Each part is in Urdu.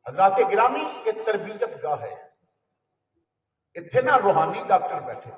حضرات گرامی ایک تربیت گاہ ہے، اتنے نہ روحانی ڈاکٹر بیٹھے،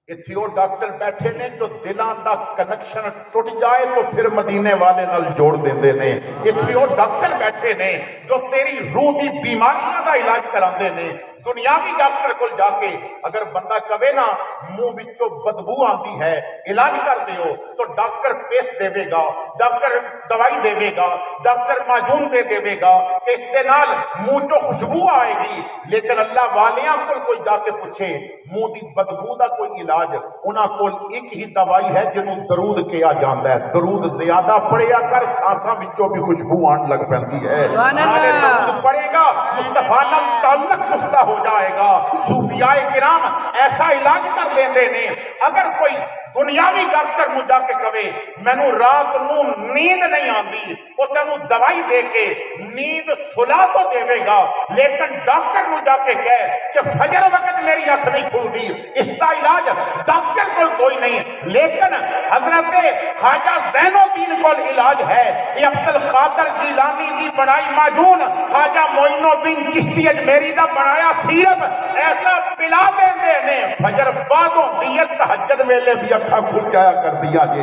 اتنے وہ ڈاکٹر بیٹھے نے جو دلان دا کنیکشن ٹوٹ جائے تو پھر مدینے والے نال جوڑ دیندے نے، اتنے وہ ڈاکٹر بیٹھے نے جو تیری روح دی بیماریاں دا علاج کراندے نے۔ دنیاوی ڈاکٹر کو جا کے اگر بندہ کہے نا منہ وچوں بدبو آندی ہے علاج کر دیو تو ڈاکٹر پیسٹ دے گا، ڈاکٹر دوائی دے گا، ڈاکٹر معجون دے گا کہ اس دے نال منہ چوں خوشبو آئے گی، لیکن اللہ والیاں کوئی جا کے پوچھے منہ دی بدبو دا کوئی علاج، انہاں کول ایک ہی دوائی ہے جنوں درود کیا جاندا ہے۔ درود زیادہ پڑھیا کر، سانساں وچوں بھی خوشبو آن لگ پیندی ہے۔ نالے درود پڑھے گا مصطفیٰ نال تعلق پختہ ہو جائے گا۔ صوفیاء کرام ایسا علاج کر لیندے نے، اگر کوئی دنیاوی ڈاکٹر مجھ جا کے کہے مینوں رات نو نیند نہیں آندی، وہ تینوں دوائی دے کے نیند سلا تو دے گا، لیکن ڈاکٹر مجھ جا کے کہے کہ فجر وقت میری آنکھ نہیں کھلتی، اس کا علاج ڈاکٹر کو کوئی نہیں، لیکن حضرت خواجہ زین الدین کو علاج ہے۔ یہ عبد القادر جیلانی دی بنائی معجون، خواجہ معین الدین چشتی اجمیری دا بنایا سیرپ ایسا پلا دیندے نے فجر بعد ہوندی ہے، تہجد ویلے بھی اکھا کھل جایا کر دیا جے۔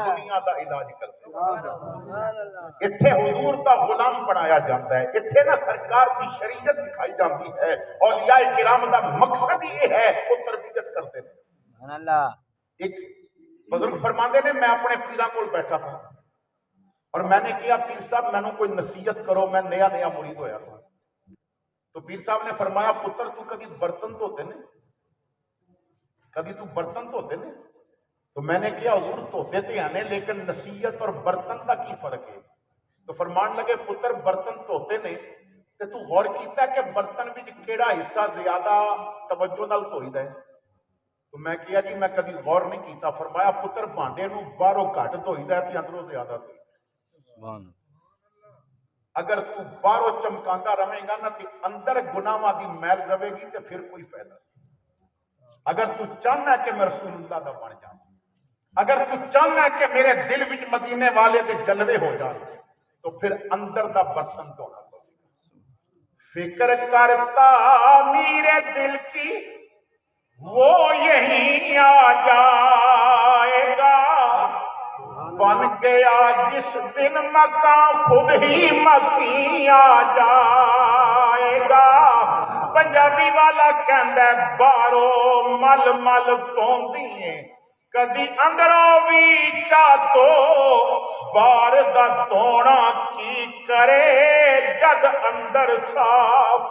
دنیا دا علاج کر اتھے حضور دا غلام بنایا جاتا ہے، اتھے نہ سرکار کی شریعت سکھائی جاتی ہے، اولیاء کرام دا مقصد یہ ہے وہ تربیت کرتے ہیں۔ ایک بزرگ فرماندے نے میں اپنے پیراں کول بیٹھا سا اور میں نے کہا پیر صاحب مینوں کوئی نصیحت کرو، میں نیا مرید ہویا سا۔ تو پیر صاحب نے فرمایا پتر تو کبھی برتن دھوتے نے، کبھی تو برتن دھوتے نے؟ تو میں نے کہا حضور دھوتے تھے ہیں لیکن نصیحت اور برتن کا کی فرق ہے؟ تو فرمان لگے پتر برتن دھوتے نے تے تو غور کیتا ہے کہ برتن وچ کیڑا حصہ زیادہ توجہ نال دھوئیدا ہے؟ تو میں کہا جی میں کبھی غور نہیں کیتا۔ فرمایا پتر بھانڈے نو باہروں گھٹ دھوئیدا ہے تے اندروں زیادہ دھوئیدا ہے۔ اگر تو باہروں چمکاندا رہے گا نا تے اندر گناہاں دی میل رہے گی تے پھر کوئی فائدہ نہیں۔ اگر تو چاہنا ہے کہ میں رسول اللہ دا بن جاؤں، اگر تو چاہنا ہے کہ میرے دل وچ مدینے والے دے جلوے ہو جائیں تو پھر اندر دا برتن دھونا پڑے گا۔ فکر کرتا میرے دل کی وہ یہیں آ جائے گا، بن گیا جس دن مکان خود ہی مکی آ جائے گا۔ پنجابی والا کہندا ہے بارو مل مل توندی کدی اندروں بھی چاہتو، بار دا تونا کی کرے جد اندر صاف